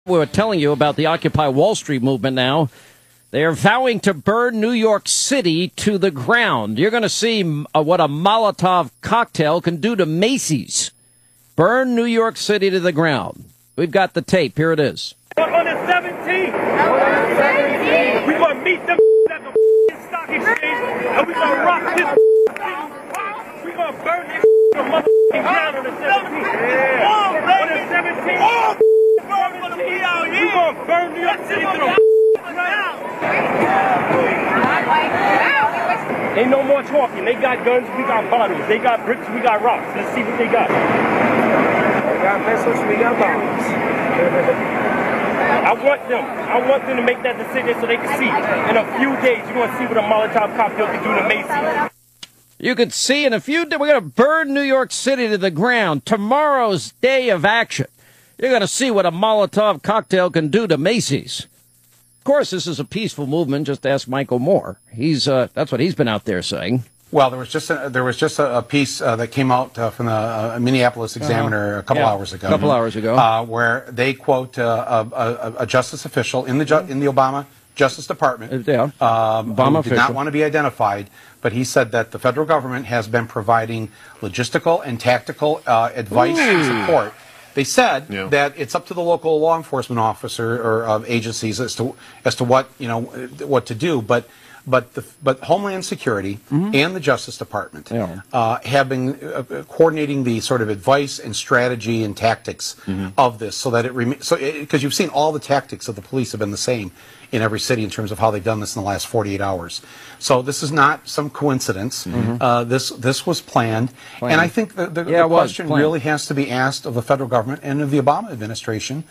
We were telling you about the Occupy Wall Street movement now. They are vowing to burn New York City to the ground. You're going to see what a Molotov cocktail can do to Macy's. Burn New York City to the ground. We've got the tape. Here it is. On the 17th, we're going to meet them at the stock exchange, and we're going to rock this city. We're going to burn this to the motherfucking ground on the 17th. On the 17th. We're going to burn New York City to the ground. Ain't no more talking. They got guns, we got bottles. They got bricks, we got rocks. Let's see what they got. They got missiles, we got bombs. I want them to make that decision so they can see. In a few days, you're going to see what a Molotov cocktail can do to Macy's. You could see in a few days, we're going to burn New York City to the ground. Tomorrow's day of action. You're going to see what a Molotov cocktail can do to Macy's. Of course, this is a peaceful movement. Just ask Michael Moore. That's what he's been out there saying. Well, there was just a piece that came out from the Minneapolis Examiner a couple hours ago. Where they quote a justice official in the Obama Justice Department, who did not want to be identified, but he said that the federal government has been providing logistical and tactical advice and support. They said that it's up to the local law enforcement officer or agencies as to what what to do, but Homeland Security and the Justice Department have been coordinating the sort of advice and strategy and tactics of this, so that because you've seen all the tactics of the police have been the same in every city in terms of how they've done this in the last 48 hours. So this is not some coincidence. This was planned. And I think the question really has to be asked of the federal government and of the Obama administration: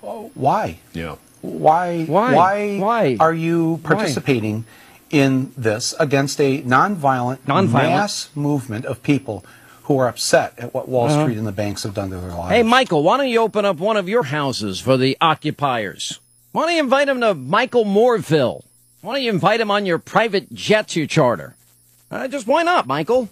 why? Yeah. Why are you participating in this against a nonviolent mass movement of people who are upset at what Wall Street and the banks have done to their lives? Hey, Michael, why don't you open up one of your houses for the occupiers? Why don't you invite them to Michael Mooreville? Why don't you invite them on your private jets you charter? Just why not, Michael?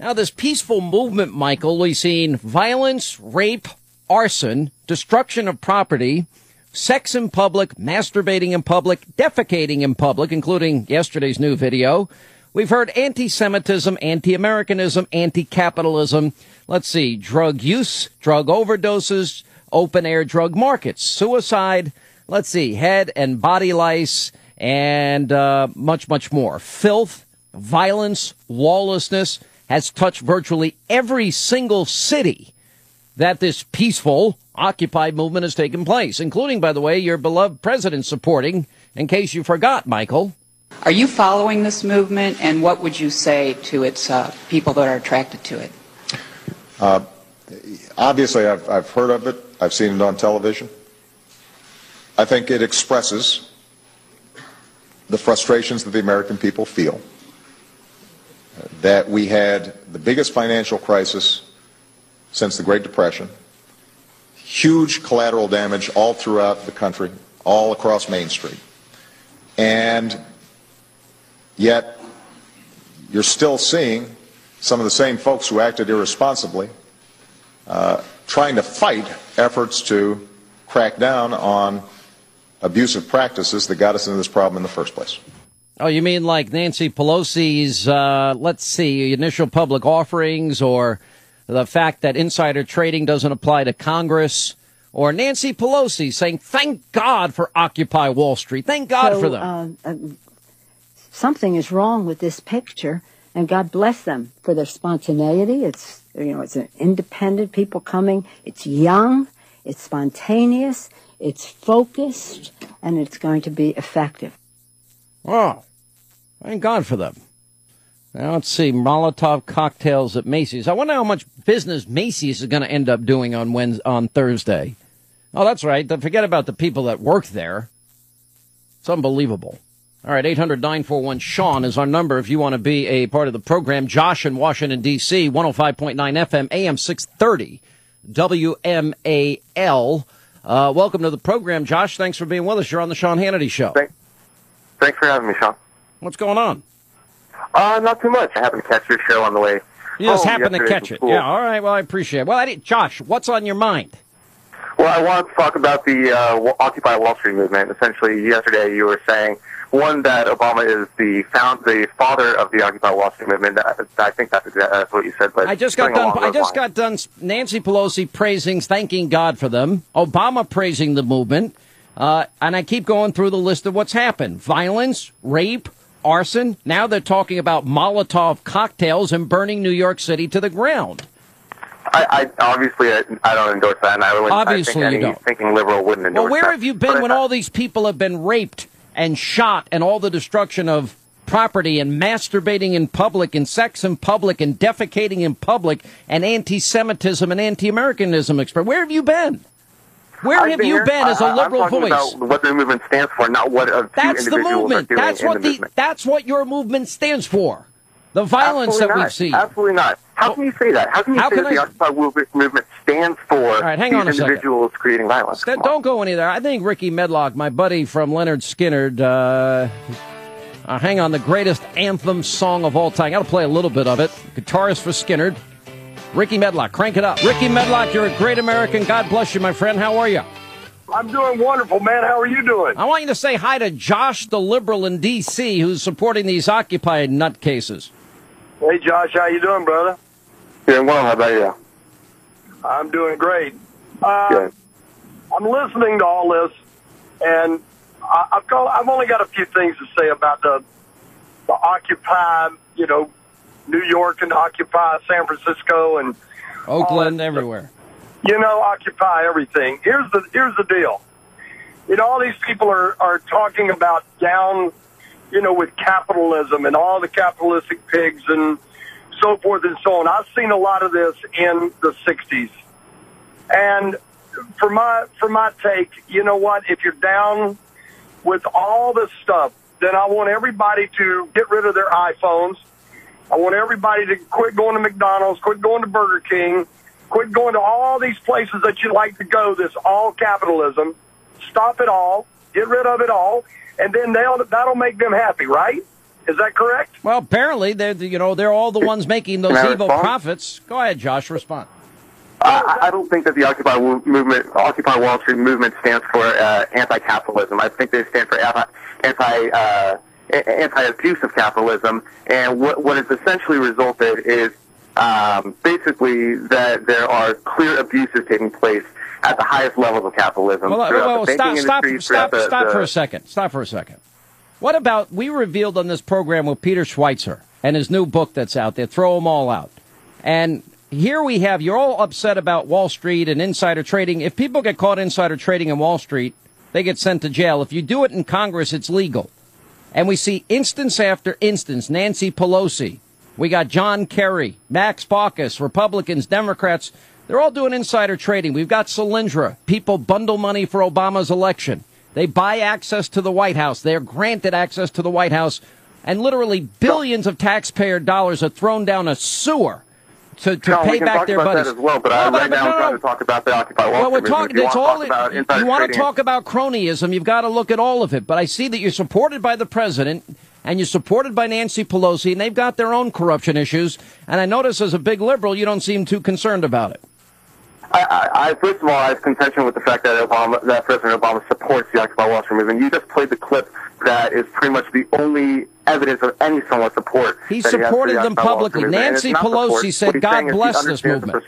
Now, this peaceful movement, Michael, we've seen violence, rape, arson, destruction of property, sex in public, masturbating in public, defecating in public, including yesterday's new video. We've heard anti-Semitism, anti-Americanism, anti-capitalism. Let's see, drug use, drug overdoses, open-air drug markets, suicide, let's see, head and body lice, and much, much more. Filth, violence, lawlessness has touched virtually every single city that this peaceful Occupy movement has taken place, including, by the way, your beloved president supporting, in case you forgot, Michael. Are you following this movement, and what would you say to its people that are attracted to it? Obviously, I've heard of it. I've seen it on television. I think it expresses the frustrations that the American people feel, that we had the biggest financial crisis since the Great Depression, huge collateral damage all throughout the country, all across Main Street. And yet, you're still seeing some of the same folks who acted irresponsibly trying to fight efforts to crack down on abusive practices that got us into this problem in the first place. Oh, you mean like Nancy Pelosi's, let's see, initial public offerings, or the fact that insider trading doesn't apply to Congress, or Nancy Pelosi saying, thank God for Occupy Wall Street. Thank God for them. Something is wrong with this picture, and God bless them for their spontaneity. It's an independent people coming. It's young, it's spontaneous, it's focused, and it's going to be effective. Wow. Thank God for them. Now, let's see, Molotov cocktails at Macy's. I wonder how much business Macy's is going to end up doing on Thursday. Oh, that's right. Forget about the people that work there. It's unbelievable. All right, 800-941-SEAN is our number if you want to be a part of the program. Josh in Washington, D.C., 105.9 FM, AM 630, WMAL. Welcome to the program, Josh. Thanks for being with us. You're on the Sean Hannity Show. Thanks for having me, Sean. What's going on? Not too much. I happened to catch your show on the way. You just happened to catch it. Yeah, all right. Well, I appreciate it. Well, Josh, what's on your mind? Well, I want to talk about the Occupy Wall Street movement. Essentially, yesterday you were saying, one, that Obama is the father of the Occupy Wall Street movement. I think that's what you said. But I just got done. Nancy Pelosi thanking God for them. Obama praising the movement. And I keep going through the list of what's happened. Violence, rape, arson. Now they're talking about Molotov cocktails and burning New York City to the ground. I obviously don't endorse that, and I think any thinking liberal wouldn't endorse that. Well, where have you been when all these people have been raped and shot and all the destruction of property and masturbating in public and sex in public and defecating in public and anti-Semitism and anti-Americanism? Where have you been? Where have you been as a liberal voice? About what the movement stands for, not what that's the movement. That's what your movement stands for. The violence that we've seen. Absolutely not. How can you say that? How can you say that the Occupy movement stands for these individuals creating violence? Don't go any there. I think Ricky Medlock, my buddy from Leonard Skinner, hang on, the greatest anthem song of all time. Got to play a little bit of it. Guitarist for Skinner. Ricky Medlock, crank it up. Ricky Medlock, you're a great American. God bless you, my friend. How are you? I'm doing wonderful, man. How are you doing? I want you to say hi to Josh, the liberal in D.C., who's supporting these Occupy nutcases. Hey, Josh, how you doing, brother? Doing well. How about you? I'm doing great. Good. I'm listening to all this, and I've only got a few things to say about the Occupy, New York and Occupy San Francisco and Oakland, everywhere. Occupy everything. Here's the deal. All these people are talking about down, with capitalism and all the capitalistic pigs and so forth and so on. I've seen a lot of this in the 60s. And for my take, you know what? If you're down with all this stuff, then I want everybody to get rid of their iPhones. I want everybody to quit going to McDonald's, quit going to Burger King, quit going to all these places that you like to go, this all capitalism. Stop it all. Get rid of it all. And then that'll make them happy, right? Is that correct? Well, apparently, they're all the ones making those evil profits. Go ahead, Josh, respond. I don't think that the Occupy Wall Street movement stands for anti-capitalism. I think they stand for anti-abuse of capitalism. And what has essentially resulted is basically that there are clear abuses taking place at the highest levels of capitalism. Stop for a second. Stop for a second. What about, we revealed on this program with Peter Schweitzer and his new book that's out there, Throw 'Em All Out. And here we have, you're all upset about Wall Street and insider trading. If people get caught insider trading in Wall Street, they get sent to jail. If you do it in Congress, it's legal. And we see instance after instance, Nancy Pelosi. We got John Kerry, Max Baucus, Republicans, Democrats. They're all doing insider trading. We've got Solyndra. People bundle money for Obama's election. They buy access to the White House. They're granted access to the White House. And literally billions of taxpayer dollars are thrown down a sewer to pay back their buddies. That as well, but right now I'm trying to talk about the Occupy Wall Street movement. You want to talk about cronyism, you've got to look at all of it. But I see that you're supported by the president and you're supported by Nancy Pelosi, and they've got their own corruption issues. And I notice as a big liberal, you don't seem too concerned about it. First of all, I have contention with the fact that President Obama supports the Occupy Wall Street movement. You just played the clip that is pretty much the only evidence of any somewhat support. He supported them publicly. Nancy Pelosi said, "God bless this movement."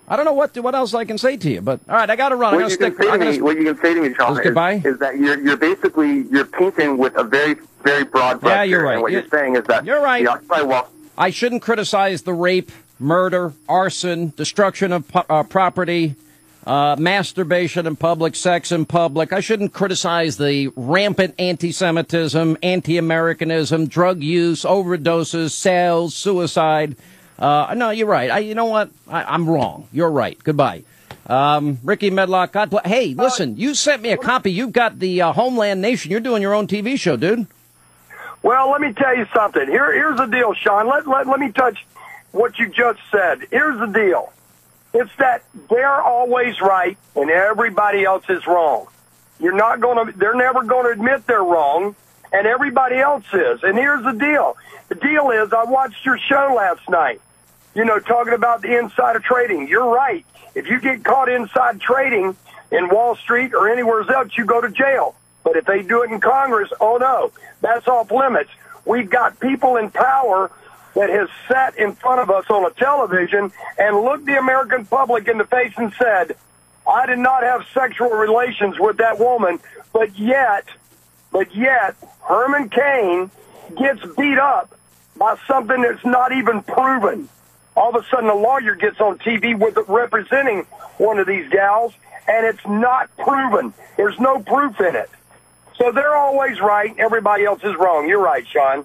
I don't know what else I can say to you, but all right, I got to run. What you can say to me, Sean, is that you're painting with a very, very broad brush. Yeah, you're right. And what you're saying is that you're right. The Occupy Wall. I shouldn't criticize the rape, murder, arson, destruction of property, masturbation in public, sex in public. I shouldn't criticize the rampant anti-Semitism, anti-Americanism, drug use, overdoses, sales, suicide. No, you're right. You know what? I'm wrong. You're right. Goodbye. Ricky Medlock, God bless. Hey, listen, you sent me a copy. You've got the Homeland Nation. You're doing your own TV show, dude. Well, let me tell you something. Here's the deal, Sean. Let me touch what you just said. Here's the deal. It's that they're always right and everybody else is wrong. They're never going to admit they're wrong, and everybody else is. And here's the deal. The deal is, I watched your show last night, talking about the insider trading. You're right. If you get caught inside trading, in Wall Street or anywhere else, you go to jail. But if they do it in Congress, oh no, that's off limits. We've got people in power that has sat in front of us on a television and looked the American public in the face and said, I did not have sexual relations with that woman, but yet, Herman Cain gets beat up by something that's not even proven. All of a sudden, a lawyer gets on TV with representing one of these gals, and it's not proven. There's no proof in it. So they're always right. Everybody else is wrong. You're right, Sean.